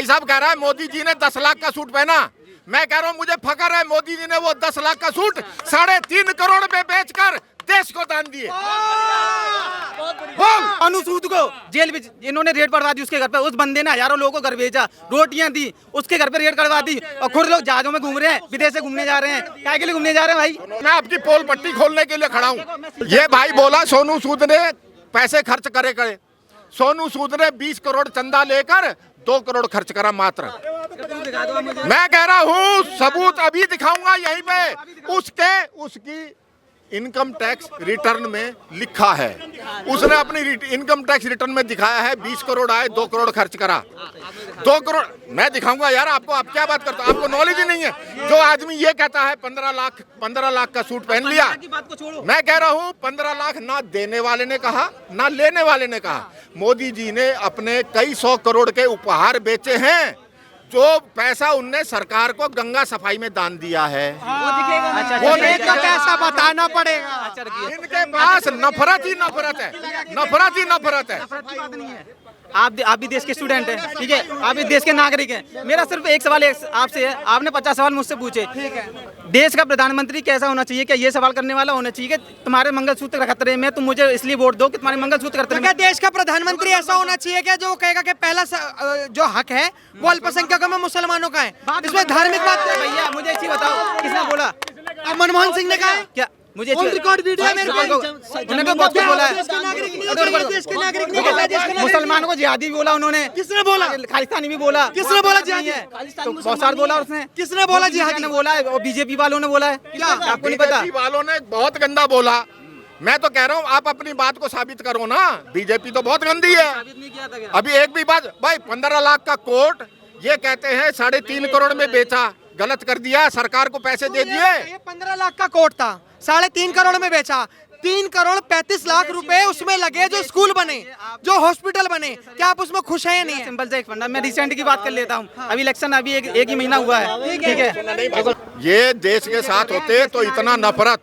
भाई साहब कह रहा है मोदी जी ने 10 लाख का सूट पहना। मैं कह रहा हूँ मुझे फख्र है मोदी जी ने वो 10 लाख का सूट 3.5 करोड़ में बेचकर देश को दान दिए। सोनू सूद को जेल में इन्होंने रेड पड़वा दी उसके घर पे। उस बंदे ने हजारों लोगों को घर भेजा, रोटियां दी, उसके घर पे रेड करवा दी। और खुद लोग जहाजों में घूम रहे हैं, विदेश से घूमने जा रहे हैं। क्या के लिए घूमने जा रहे हैं भाई? मैं आपकी पोल पट्टी खोलने के लिए खड़ा हूँ। ये भाई बोला सोनू सूद ने पैसे खर्च करे। सोनू सूद ने 20 करोड़ चंदा लेकर 2 करोड़ खर्च करा मात्र। मैं कह रहा हूँ सबूत अभी दिखाऊंगा यहीं पे। उसकी इनकम टैक्स रिटर्न में लिखा है, उसने अपनी इनकम टैक्स रिटर्न में दिखाया है 20 करोड़ आए 2 करोड़ खर्च करा। 2 करोड़ मैं दिखाऊंगा यार आपको। आप क्या बात करते हो? आपको नॉलेज ही नहीं है। जो आदमी ये कहता है 15 लाख का सूट पहन लिया। मैं कह रहा हूँ 15 लाख ना देने वाले ने कहा ना लेने वाले ने कहा। मोदी जी ने अपने कई 100 करोड़ के उपहार बेचे हैं। जो पैसा उनने सरकार को गंगा सफाई में दान दिया है वो का पैसा बताना पड़ेगा। इनके पास नफरत ही नफरत है, नफरत ही नफरत है। आप भी देश के स्टूडेंट हैं, ठीक है, आप भी देश के नागरिक हैं। मेरा सिर्फ एक सवाल आपसे है, आपने 50 सवाल मुझसे पूछे। देश का प्रधानमंत्री कैसा होना चाहिए? क्या ये सवाल करने वाला होना चाहिए कि तुम्हारे मंगलसूत्र खतरे में, तुम मुझे इसलिए वोट दो कि तुम्हारे मंगलसूत्र खतरे में? क्या देश का प्रधानमंत्री ऐसा होना चाहिए क्या जो कहेगा कि पहला जो हक है वो अल्पसंख्यकों में मुसलमानों का है? इसमें धार्मिक बात भैया मुझे अच्छी बताओ, किसने बोला? मनमोहन सिंह ने कहा है क्या? मुझे रिकॉर्ड वीडियो है मेरे पास। उन्होंने तो बहुत कुछ बोला है। मुसलमानों को जिहादी बोला उन्होंने। किसने बोला? खालिस्तानी भी बोला। किसने बोला जिहादी? तो बहुत सारा बोला उसने। किसने बोला जिहादी? ने बोला है और बीजेपी वालों ने बोला है। आपको नहीं पता? बीजेपी वालों ने बहुत गंदा बोला। मैं तो कह रहा हूँ आप अपनी बात को साबित करो ना। बीजेपी तो बहुत गंदी है। अभी एक भी बात भाई 15 लाख का कोट ये कहते हैं 3.5 करोड़ में बेचा, गलत कर दिया, सरकार को पैसे दे दिए। ये 15 लाख का कोट था, 3.5 करोड़ में बेचा। 3 करोड़ 35 लाख रुपए उसमें लगे, जो स्कूल बने, जो हॉस्पिटल बने। क्या आप उसमें खुश हैं या नहीं? सिंपल से एक फंडा। मैं रिसेंट की बात कर लेता हूँ। अभी इलेक्शन अभी एक ही महीना हुआ है, ठीक है। ये देश के साथ होते तो इतना नफरत,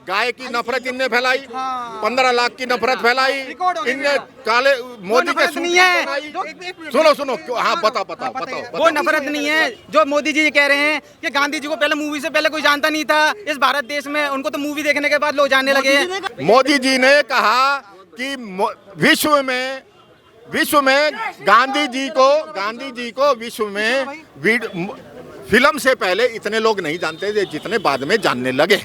गाय की नफरत इनने फैलाई, 15 लाख की नफरत फैलाई इनने, काले मोदी के नहीं है। सुनो हाँ बताओ। वो नफरत नहीं है जो मोदी जी कह रहे हैं कि गांधी जी को पहले मूवी से पहले कोई जानता नहीं था इस भारत देश में। उनको तो मूवी देखने के बाद लोग जानने लगे हैं। मोदी जी ने कहा कि विश्व में गांधी जी को विश्व में फिल्म से पहले इतने लोग नहीं जानते थे जितने बाद में जानने लगे।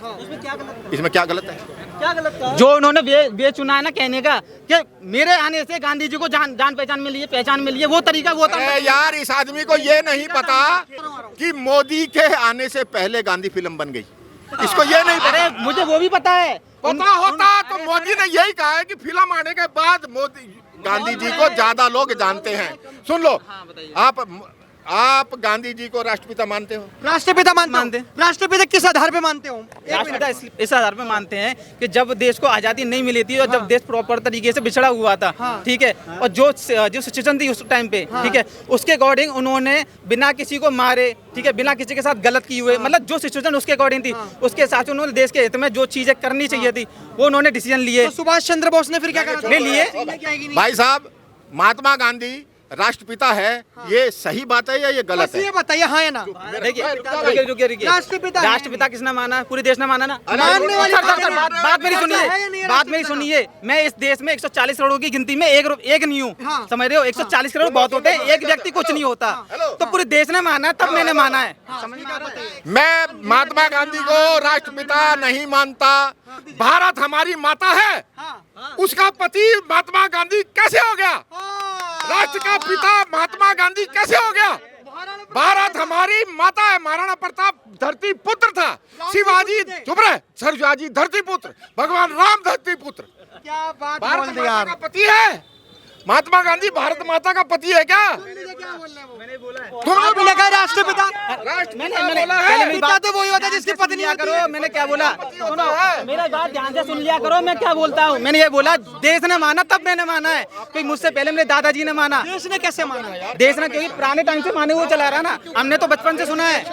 इसमें क्या गलत है? क्या गलत है? जो उन्होंने वे चुना है ना कहने का कि मेरे आने से गांधी जी को जान पहचान मिली है, पहचान मिली है, वो तरीका वो था। यार इस आदमी को ये नहीं पता कि मोदी के आने से पहले गांधी फिल्म बन गई। इसको ये नहीं पता। अरे मुझे वो भी पता है। पता होता तो मोदी ने यही कहा है कि फिल्म आने के बाद मोदी गांधी जी को ज्यादा लोग जानते हैं। सुन लो, आप गांधी जी को राष्ट्रपिता मानते हो? राष्ट्रपिता मानते हैं। राष्ट्रपिता किस आधार पे मानते हो? राष्ट्रपिता इस आधार पे मानते हैं कि जब देश को आजादी नहीं मिली थी और जब देश प्रॉपर तरीके से बिछड़ा हुआ था, ठीक है, और जो सिचुएशन थी उस टाइम पे, ठीक है, उसके अकॉर्डिंग उन्होंने बिना किसी को मारे, ठीक है, बिना किसी के साथ गलत किए हुए, मतलब जो सिचुएशन उसके अकॉर्डिंग थी उसके हिसाब से उन्होंने देश के हित में जो चीजें करनी चाहिए थी वो उन्होंने डिसीजन लिए। सुभाष चंद्र बोस ने फिर क्या करा? लिए। भाई साहब महात्मा गांधी राष्ट्रपिता है, ये सही बात है या ये गलत है? ये बताइए हाँ या ना। देखिए राष्ट्रपिता किसने माना? पूरे देश ने माना ना। बात मेरी सुनिए। मैं इस देश में 140 करोड़ की गिनती में एक नहीं हूँ, समझ रहे हो? 140 करोड़ बहुत होते हैं, एक व्यक्ति कुछ नहीं होता। तो पूरे देश ने माना तब मैंने माना है। मैं महात्मा गांधी को राष्ट्रपिता नहीं मानता। भारत हमारी माता है, उसका पति महात्मा गांधी कैसे हो गया? राष्ट्र का पिता महात्मा गांधी कैसे हो गया? भारत हमारी माता है। महाराणा प्रताप धरती पुत्र था, शिवाजी चुप रहे, शिवाजी धरती पुत्र, भगवान राम धरती पुत्र। क्या बात भारत माता का पति है महात्मा गांधी। भारत माता का पति है क्या? तुमने कहा राष्ट्रपिता। पिता तो वही होता है जिसकी पत्नी करो। मैंने क्या बोला? मेरा बात ध्यान से सुन लिया करो। मैं क्या बोलता हूँ? मैंने ये बोला देश ने माना तब मैंने माना है, क्योंकि मुझसे पहले मेरे दादाजी ने माना। देश ने कैसे माना? देश ने क्योंकि पुराने टाइम से माने हुए चला रहा ना। हमने तो बचपन से सुना है,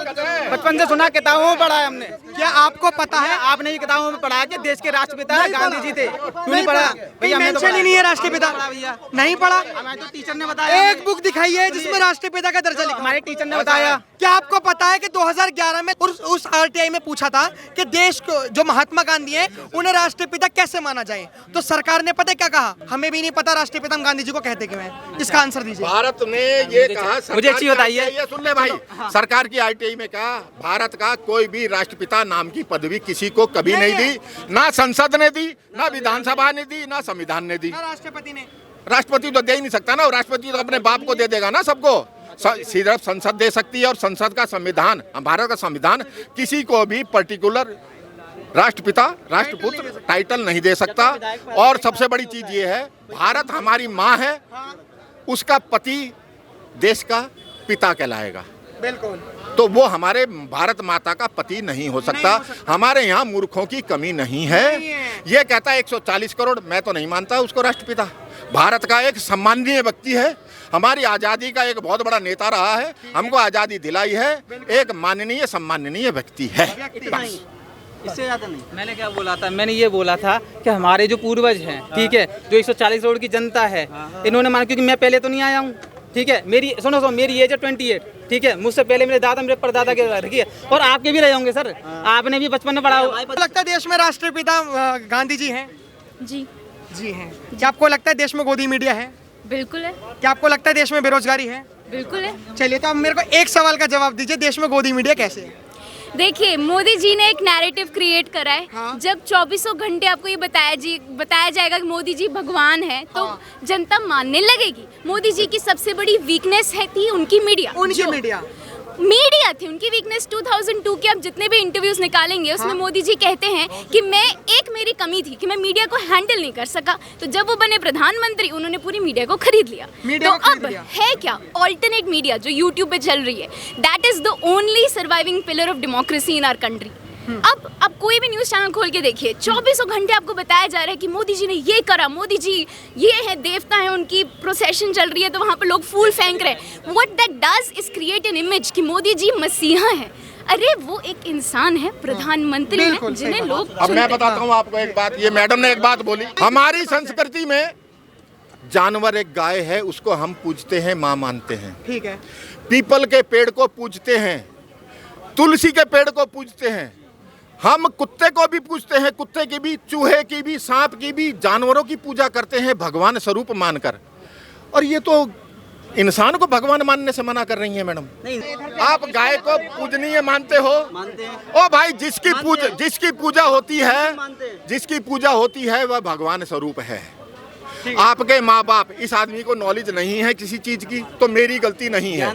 बचपन से सुना, किताबों में पढ़ा है हमने। क्या आपको पता है? आपने ये किताबों में पढ़ा कि देश के राष्ट्रपिता नहीं गांधी पढ़ा। जी थे, क्यों नहीं नहीं पढ़ा? पढ़ा। भैया हमें तो मेंशन ही नहीं है राष्ट्रपिता। भैया नहीं पढ़ा। हमें तो टीचर ने बताया, एक बुक दिखाई है जिसमें राष्ट्रपिता का दर्जा लिखा। हमारे टीचर ने बताया। क्या आपको पता है कि 2011 में उस आरटीआई में पूछा था कि देश को जो महात्मा गांधी है उन्हें राष्ट्रपिता कैसे माना जाए, तो सरकार ने पता है क्या कहा? हमें भी नहीं पता राष्ट्रपिता हम गांधी जी को कहते क्यों हैं। इसका आंसर दीजिए। भारत ने ये कहा, मुझे अच्छी बताइए। ये सुन ले भाई, सरकार की आईटीआई में कहा भारत का कोई भी राष्ट्रपिता नाम की पदवी किसी को कभी नहीं दी, ना संसद ने दी, ना विधानसभा ने दी, ना संविधान ने दी। राष्ट्रपति ने, राष्ट्रपति तो दे ही नहीं सकता ना, राष्ट्रपति तो अपने बाप को दे देगा ना सबको। सिर्फ संसद दे सकती है, और संसद का संविधान, भारत का संविधान किसी को भी पर्टिकुलर राष्ट्रपिता राष्ट्रपुत्र टाइटल नहीं दे सकता। और सबसे बड़ी चीज ये है, भारत हमारी माँ है, उसका पति देश का पिता कहलाएगा, बिल्कुल। तो वो हमारे भारत माता का पति नहीं हो सकता। हमारे यहाँ मूर्खों की कमी नहीं है। ये कहता है 140 करोड़, मैं तो नहीं मानता उसको राष्ट्रपिता। भारत का एक सम्माननीय व्यक्ति है, हमारी आज़ादी का एक बहुत बड़ा नेता रहा है, हमको आज़ादी दिलाई है, एक माननीय सम्माननीय व्यक्ति है। इससे ज्यादा नहीं। मैंने क्या बोला था? मैंने ये बोला था कि हमारे जो पूर्वज हैं, ठीक है, जो 140 करोड़ की जनता है, इन्होंने मान, क्योंकि मैं पहले तो नहीं आया हूँ, ठीक है, मेरी सुनो मेरी एज है 28, ठीक है, मुझसे पहले मेरे दादा मेरे परदादा के रखी है, और आपके भी रहे होंगे सर, आपने भी बचपन में पढ़ा होगा। लगता है देश में राष्ट्रपिता गांधी जी हैं? जी जी हैं। क्या आपको लगता है देश में गोदी मीडिया है? बिल्कुल है, क्या आपको लगता है देश में बेरोजगारी है? बिल्कुल है। चलिए, तो अब मेरे को एक सवाल का जवाब दीजिए, देश में गोदी मीडिया कैसे है? देखिए, मोदी जी ने एक नैरेटिव क्रिएट करा है। हाँ। जब 2400 घंटे आपको ये बताया जाएगा कि मोदी जी भगवान है, तो जनता मानने लगेगी। मोदी जी की सबसे बड़ी वीकनेस है थी उनकी मीडिया। उनकी मीडिया थी उनकी वीकनेस। 2002 के आप जितने भी इंटरव्यूज निकालेंगे, उसमें मोदी जी कहते हैं कि मेरी कमी थी कि मैं मीडिया को हैंडल नहीं कर सका। तो जब वो बने प्रधानमंत्री, उन्होंने पूरी मीडिया को खरीद लिया। मीडिया तो को खरीद अब लिया। है क्या? ऑल्टरनेट मीडिया जो यूट्यूब पे चल रही है, that is the only surviving pillar of democracy in our country. अब कोई भी न्यूज चैनल खोल के देखिए, 2400 घंटे आपको बताया जा रहा है कि मोदी जी ने ये करा, मोदी जी ये है, देवता है, उनकी प्रोसेशन चल रही है, तो वहाँ पर लोग फूल फेंक रहे हैं। What that does is create an image कि मोदी जी मसीहा है। अरे वो एक इंसान है, प्रधानमंत्री है, जिन्हें लोग अब मैं बताता हूँ आपको एक बात, ये मैडम ने एक बात बोली, हमारी संस्कृति में जानवर एक गाय है, उसको हम पूजते हैं, माँ मानते हैं। ठीक है। पीपल के पेड़ को पूजते हैं, तुलसी के पेड़ को पूजते हैं, हम कुत्ते को भी पूजते हैं, कुत्ते की भी, चूहे की भी, सांप की भी, जानवरों की पूजा करते हैं भगवान स्वरूप मानकर। और ये तो इंसान को भगवान मानने से मना कर रही है मैडम। आप गाय को पूजनीय मानते हो? ओ भाई, जिसकी पूजा होती है वह भगवान स्वरूप है। आपके माँ बाप इस आदमी को नॉलेज नहीं है किसी चीज की, तो मेरी गलती नहीं है।